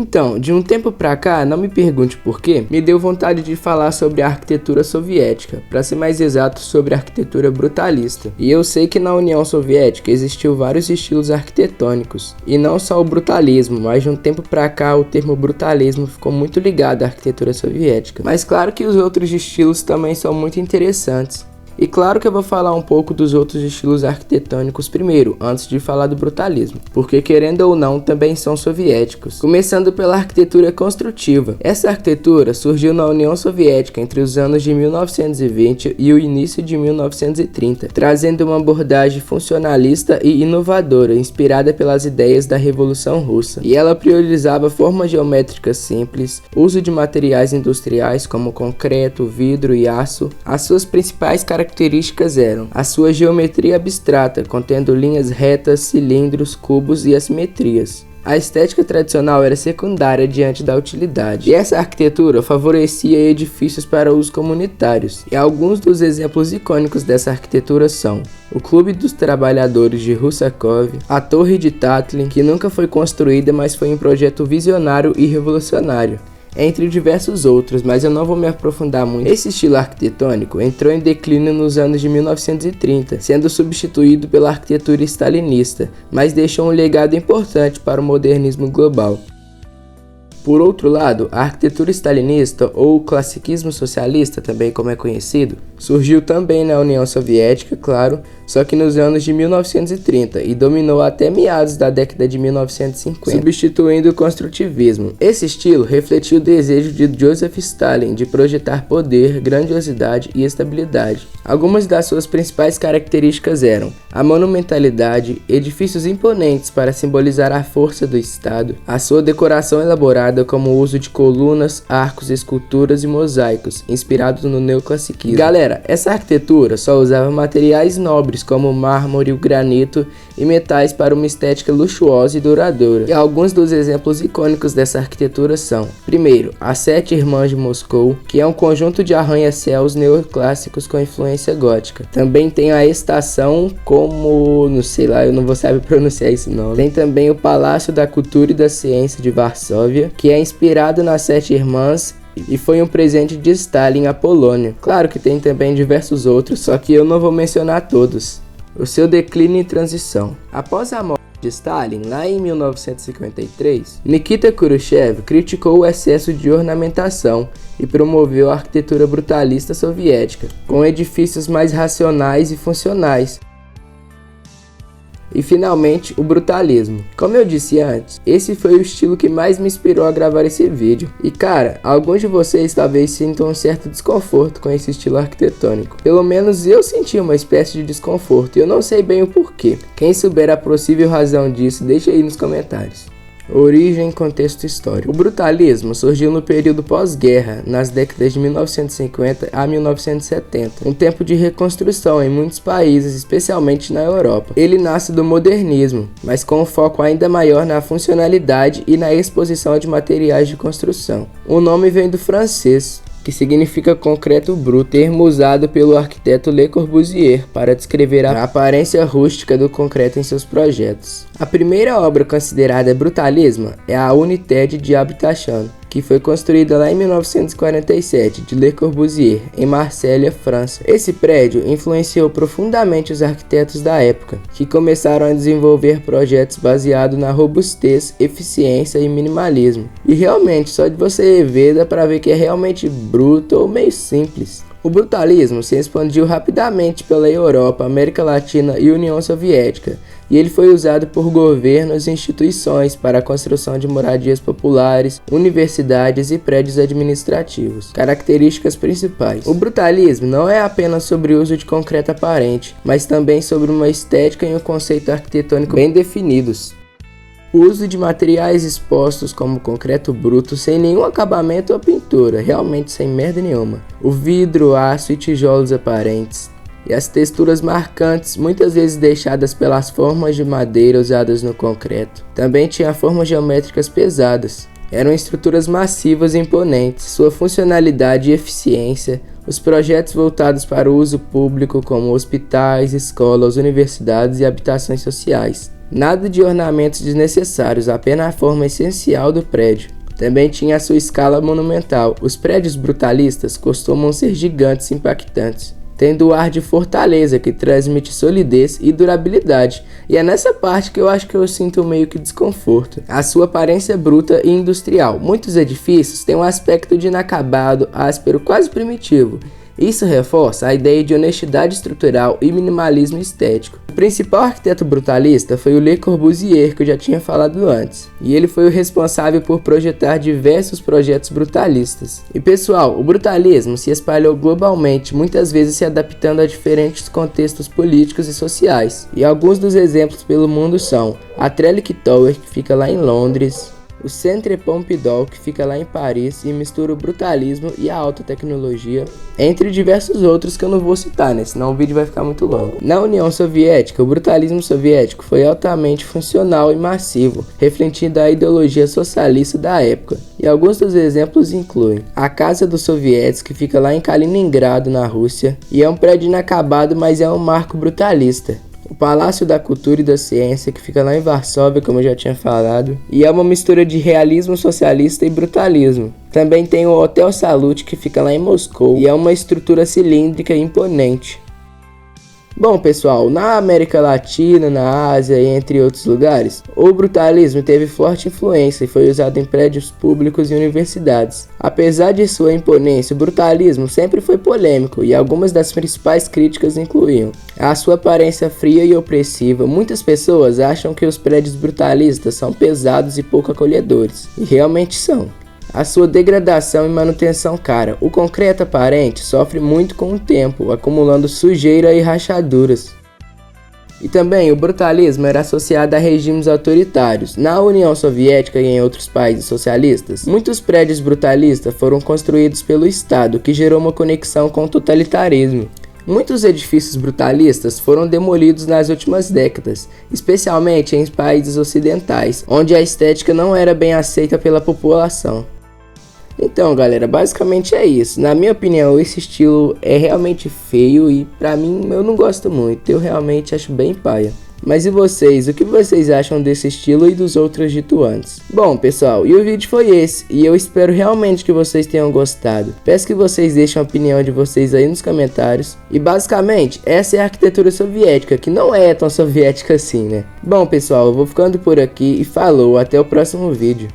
Então, de um tempo pra cá, não me pergunte por quê, me deu vontade de falar sobre a arquitetura soviética, para ser mais exato, sobre a arquitetura brutalista. E eu sei que na União Soviética existiu vários estilos arquitetônicos, e não só o brutalismo, mas de um tempo pra cá o termo brutalismo ficou muito ligado à arquitetura soviética. Mas claro que os outros estilos também são muito interessantes. E claro que eu vou falar um pouco dos outros estilos arquitetônicos primeiro, antes de falar do brutalismo, porque querendo ou não, também são soviéticos. Começando pela arquitetura construtiva. Essa arquitetura surgiu na União Soviética entre os anos de 1920 e o início de 1930, trazendo uma abordagem funcionalista e inovadora, inspirada pelas ideias da Revolução Russa. E ela priorizava formas geométricas simples, uso de materiais industriais como concreto, vidro e aço. As suas principais características eram a sua geometria abstrata, contendo linhas retas, cilindros, cubos e assimetrias. A estética tradicional era secundária diante da utilidade, e essa arquitetura favorecia edifícios para usos comunitários. E alguns dos exemplos icônicos dessa arquitetura são o Clube dos Trabalhadores de Russakov, a Torre de Tatlin, que nunca foi construída, mas foi um projeto visionário e revolucionário, entre diversos outros, mas eu não vou me aprofundar muito. Esse estilo arquitetônico entrou em declínio nos anos de 1930, sendo substituído pela arquitetura stalinista, mas deixou um legado importante para o modernismo global. Por outro lado, a arquitetura stalinista, ou classicismo socialista, também como é conhecido, surgiu também na União Soviética, claro, só que nos anos de 1930 e dominou até meados da década de 1950, substituindo o construtivismo. Esse estilo refletiu o desejo de Joseph Stalin de projetar poder, grandiosidade e estabilidade. Algumas das suas principais características eram a monumentalidade, edifícios imponentes para simbolizar a força do Estado, a sua decoração elaborada como o uso de colunas, arcos, esculturas e mosaicos, inspirados no neoclassicismo. Galera, essa arquitetura só usava materiais nobres como o mármore, o granito e metais para uma estética luxuosa e duradoura. E alguns dos exemplos icônicos dessa arquitetura são: primeiro, as Sete Irmãs de Moscou, que é um conjunto de arranha-céus neoclássicos com influência gótica. Também tem a estação como, não sei lá, eu não vou saber pronunciar esse nome. Tem também o Palácio da Cultura e da Ciência de Varsóvia, que é inspirado nas Sete Irmãs e foi um presente de Stalin à Polônia. Claro que tem também diversos outros, só que eu não vou mencionar todos. O seu declínio e transição. Após a morte de Stalin, lá em 1953, Nikita Khrushchev criticou o excesso de ornamentação e promoveu a arquitetura brutalista soviética, com edifícios mais racionais e funcionais. E finalmente, o brutalismo. Como eu disse antes, esse foi o estilo que mais me inspirou a gravar esse vídeo. E cara, alguns de vocês talvez sintam um certo desconforto com esse estilo arquitetônico. Pelo menos eu senti uma espécie de desconforto e eu não sei bem o porquê. Quem souber a possível razão disso, deixa aí nos comentários. Origem e contexto histórico. O brutalismo surgiu no período pós-guerra, nas décadas de 1950 a 1970, um tempo de reconstrução em muitos países, especialmente na Europa. Ele nasce do modernismo, mas com um foco ainda maior na funcionalidade e na exposição de materiais de construção. O nome vem do francês, que significa concreto bruto, termo usado pelo arquiteto Le Corbusier para descrever a aparência rústica do concreto em seus projetos. A primeira obra considerada brutalismo é a Unité de Habitation, que foi construída lá em 1947, de Le Corbusier, em Marselha, França. Esse prédio influenciou profundamente os arquitetos da época, que começaram a desenvolver projetos baseados na robustez, eficiência e minimalismo. E realmente, só de você ver, dá pra ver que é realmente bruto ou meio simples. O brutalismo se expandiu rapidamente pela Europa, América Latina e União Soviética, e ele foi usado por governos e instituições para a construção de moradias populares, universidades e prédios administrativos. Características principais. O brutalismo não é apenas sobre o uso de concreto aparente, mas também sobre uma estética e um conceito arquitetônico bem definidos. O uso de materiais expostos como concreto bruto sem nenhum acabamento ou pintura, realmente sem merda nenhuma. O vidro, aço e tijolos aparentes. E as texturas marcantes, muitas vezes deixadas pelas formas de madeira usadas no concreto. Também tinha formas geométricas pesadas. Eram estruturas massivas e imponentes. Sua funcionalidade e eficiência. Os projetos voltados para o uso público, como hospitais, escolas, universidades e habitações sociais. Nada de ornamentos desnecessários, apenas a forma essencial do prédio. Também tinha a sua escala monumental. Os prédios brutalistas costumam ser gigantes e impactantes, tendo o ar de fortaleza que transmite solidez e durabilidade. E é nessa parte que eu acho que eu sinto meio que desconforto. A sua aparência bruta e industrial. Muitos edifícios têm um aspecto de inacabado, áspero, quase primitivo. Isso reforça a ideia de honestidade estrutural e minimalismo estético. O principal arquiteto brutalista foi o Le Corbusier, que eu já tinha falado antes, e ele foi o responsável por projetar diversos projetos brutalistas. E pessoal, o brutalismo se espalhou globalmente, muitas vezes se adaptando a diferentes contextos políticos e sociais. E alguns dos exemplos pelo mundo são a Trellick Tower, que fica lá em Londres, o Centre Pompidou, que fica lá em Paris e mistura o brutalismo e a alta tecnologia, entre diversos outros que eu não vou citar, né? Senão o vídeo vai ficar muito longo. Na União Soviética, o brutalismo soviético foi altamente funcional e massivo, refletindo a ideologia socialista da época. E alguns dos exemplos incluem a Casa dos Sovietes, que fica lá em Kaliningrado, na Rússia, e é um prédio inacabado, mas é um marco brutalista. O Palácio da Cultura e da Ciência, que fica lá em Varsóvia, como eu já tinha falado, e é uma mistura de realismo socialista e brutalismo. Também tem o Hotel Salute, que fica lá em Moscou, e é uma estrutura cilíndrica e imponente. Bom pessoal, na América Latina, na Ásia e entre outros lugares, o brutalismo teve forte influência e foi usado em prédios públicos e universidades. Apesar de sua imponência, o brutalismo sempre foi polêmico e algumas das principais críticas incluíam a sua aparência fria e opressiva. Muitas pessoas acham que os prédios brutalistas são pesados e pouco acolhedores, e realmente são. A sua degradação e manutenção cara. O concreto aparente sofre muito com o tempo, acumulando sujeira e rachaduras. E também o brutalismo era associado a regimes autoritários. Na União Soviética e em outros países socialistas, muitos prédios brutalistas foram construídos pelo Estado, que gerou uma conexão com o totalitarismo. Muitos edifícios brutalistas foram demolidos nas últimas décadas, especialmente em países ocidentais, onde a estética não era bem aceita pela população. Então galera, basicamente é isso. Na minha opinião, esse estilo é realmente feio e pra mim eu não gosto muito, eu realmente acho bem paia. Mas e vocês, o que vocês acham desse estilo e dos outros dito antes? Bom pessoal, e o vídeo foi esse, e eu espero realmente que vocês tenham gostado. Peço que vocês deixem a opinião de vocês aí nos comentários. E basicamente, essa é a arquitetura soviética, que não é tão soviética assim, né? Bom pessoal, eu vou ficando por aqui e falou, até o próximo vídeo.